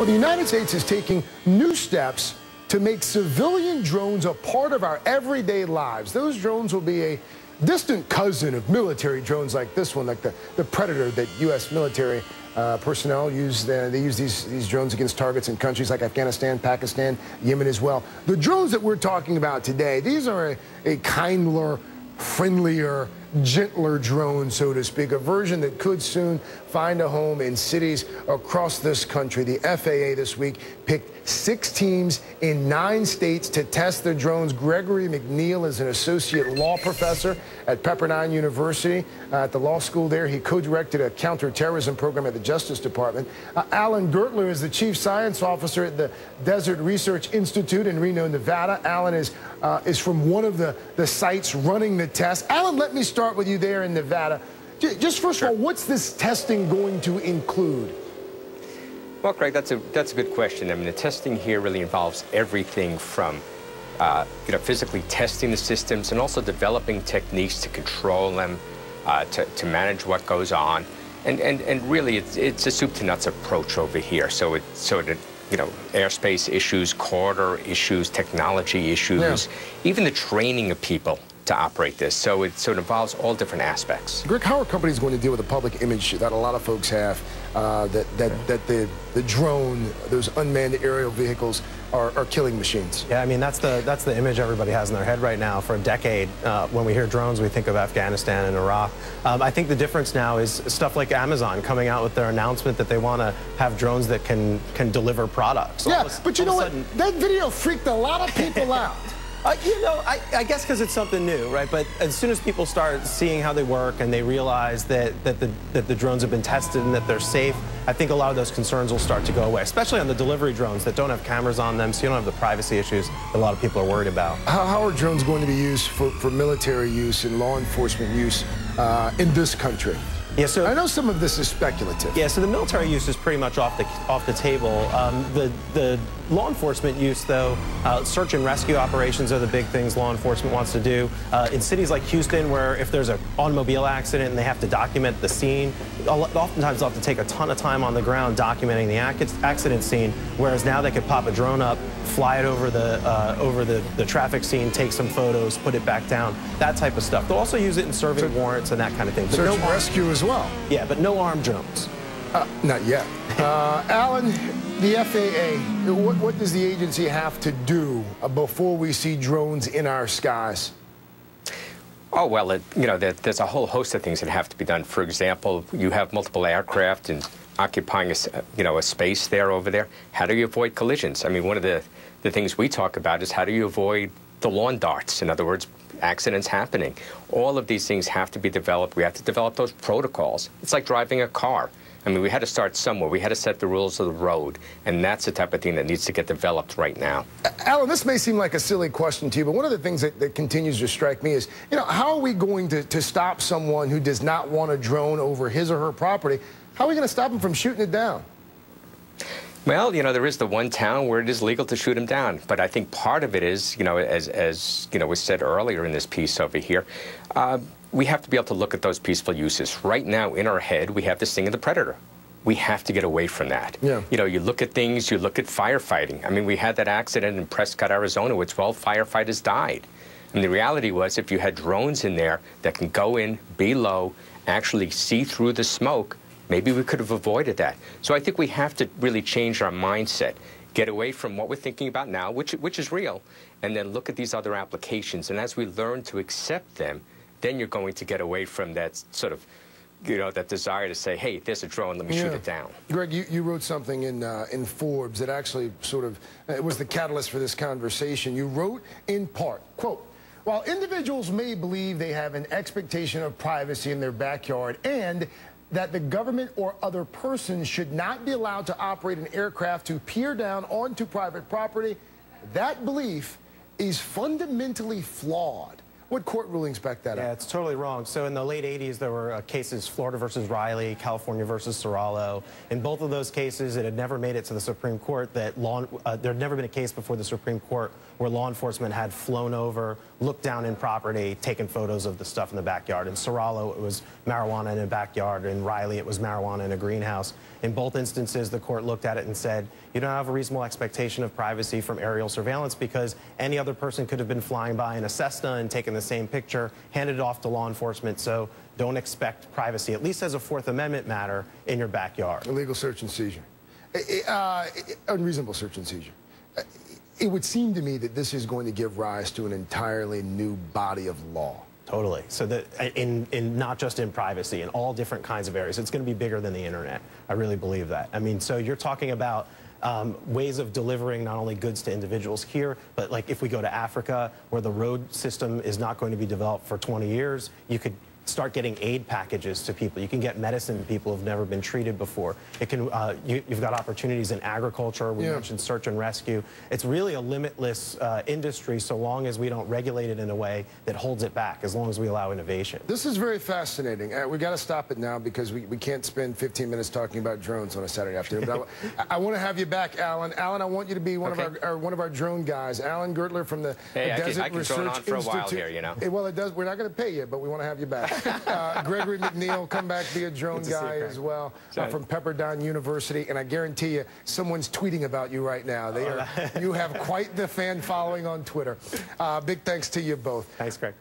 Well, the United States is taking new steps to make civilian drones a part of our everyday lives. Those drones will be a distant cousin of military drones like this one, like the Predator that U.S. military personnel use. They use these drones against targets in countries like Afghanistan, Pakistan, Yemen as well. The drones that we're talking about today, these are a kindler, friendlier, gentler drone, so to speak, a version that could soon find a home in cities across this country. The FAA this week picked 6 teams in 9 states to test the drones. Gregory McNeil is an associate law professor at Pepperdine University at the law school there. He co-directed a counterterrorism program at the Justice Department. Alan Gertler is the chief science officer at the Desert Research Institute in Reno, Nevada. Alan is from one of the sites running the test. Alan, let me start with you there in Nevada. Just first of all, what's this testing going to include? Well, Craig, that's a good question. I mean, the testing here really involves everything from physically testing the systems and also developing techniques to control them, to manage what goes on, and really it's a soup to nuts approach over here. So airspace issues, corridor issues, technology issues, even the training of people to operate this. So it involves all different aspects. Greg, how are companies going to deal with the public image that a lot of folks have, that the drone, those unmanned aerial vehicles are killing machines? Yeah, I mean, that's the image everybody has in their head right now. For a decade, when we hear drones, we think of Afghanistan and Iraq. I think the difference now is stuff like Amazon coming out with their announcement that they want to have drones that can deliver products. Yeah, but you know what? That video freaked a lot of people out. I guess because it's something new, right? But as soon as people start seeing how they work and they realize that the drones have been tested and that they're safe, I think a lot of those concerns will start to go away, especially on the delivery drones that don't have cameras on them, so you don't have the privacy issues that a lot of people are worried about. How are drones going to be used for military use and law enforcement use in this country? Yeah, so I know some of this is speculative. Yeah, so the military use is pretty much off the table. The law enforcement use, though, search and rescue operations are the big things law enforcement wants to do. In cities like Houston, where if there's an automobile accident and they have to document the scene, oftentimes they'll have to take a ton of time on the ground documenting the accident scene, whereas now they could pop a drone up, fly it over the traffic scene, take some photos, put it back down, that type of stuff. They'll also use it in serving warrants and that kind of thing. Search and rescue as well. Yeah, but no armed drones. Not yet. Alan, the FAA, what does the agency have to do before we see drones in our skies? Oh, well, there's a whole host of things that have to be done. For example, you have multiple aircraft and occupying a space over there. How do you avoid collisions? I mean, one of the things we talk about is how do you avoid the lawn darts? In other words, accidents happening. All of these things have to be developed. We have to develop those protocols. It's like driving a car. I mean, we had to start somewhere. We had to set the rules of the road, and that's the type of thing that needs to get developed right now. Alan, this may seem like a silly question to you, but one of the things that continues to strike me is, how are we going to stop someone who does not want a drone over his or her property? How are we going to stop them from shooting it down? Well, there is the one town where it is legal to shoot them down. But I think part of it is, as was said earlier in this piece over here, we have to be able to look at those peaceful uses. Right now, in our head, we have this thing of the Predator. We have to get away from that. Yeah. You look at things, you look at firefighting. I mean, we had that accident in Prescott, Arizona, where 12 firefighters died. And the reality was, if you had drones in there that can go in, be low, actually see through the smoke, maybe we could have avoided that. So I think we have to really change our mindset, get away from what we're thinking about now, which is real, and then look at these other applications. And as we learn to accept them, then you're going to get away from that sort of, that desire to say, hey, there's a drone, let me shoot it down. Greg, you wrote something in Forbes that actually it was the catalyst for this conversation. You wrote in part, quote, while individuals may believe they have an expectation of privacy in their backyard and that the government or other persons should not be allowed to operate an aircraft to peer down onto private property, that belief is fundamentally flawed. What court rulings back that up? Yeah, it's totally wrong. So in the late 80s, there were cases, Florida versus Riley, California versus Serralo. In both of those cases, it had never made it to the Supreme Court that there had never been a case before the Supreme Court where law enforcement had flown over, looked down in property, taken photos of the stuff in the backyard. In Serralo, it was marijuana in a backyard. In Riley, it was marijuana in a greenhouse. In both instances, the court looked at it and said, you don't have a reasonable expectation of privacy from aerial surveillance because any other person could have been flying by in a Cessna and taken the same picture, handed it off to law enforcement, so don't expect privacy, at least as a Fourth Amendment matter, in your backyard. Illegal search and seizure. Unreasonable search and seizure. It would seem to me that this is going to give rise to an entirely new body of law. Totally. So that in not just in privacy, in all different kinds of areas, it's going to be bigger than the internet. I really believe that. I mean, so you're talking about ways of delivering not only goods to individuals here, but like if we go to Africa, where the road system is not going to be developed for 20 years, you could start getting aid packages to people. You can get medicine to people who've never been treated before. It can, you've got opportunities in agriculture. We mentioned search and rescue. It's really a limitless industry so long as we don't regulate it in a way that holds it back, as long as we allow innovation. This is very fascinating. We got to stop it now because we can't spend 15 minutes talking about drones on a Saturday afternoon. But I want to have you back, Alan. Alan, I want you to be one of our drone guys. Alan Gertler from the Desert Research throw it on for Institute. a while here, you know. Well, it does. We're not going to pay you, but we want to have you back. Gregory McNeil, come back, be a drone guy as well, from Pepperdine University. And I guarantee you, someone's tweeting about you right now. You have quite the fan following on Twitter. Big thanks to you both. Thanks, Greg.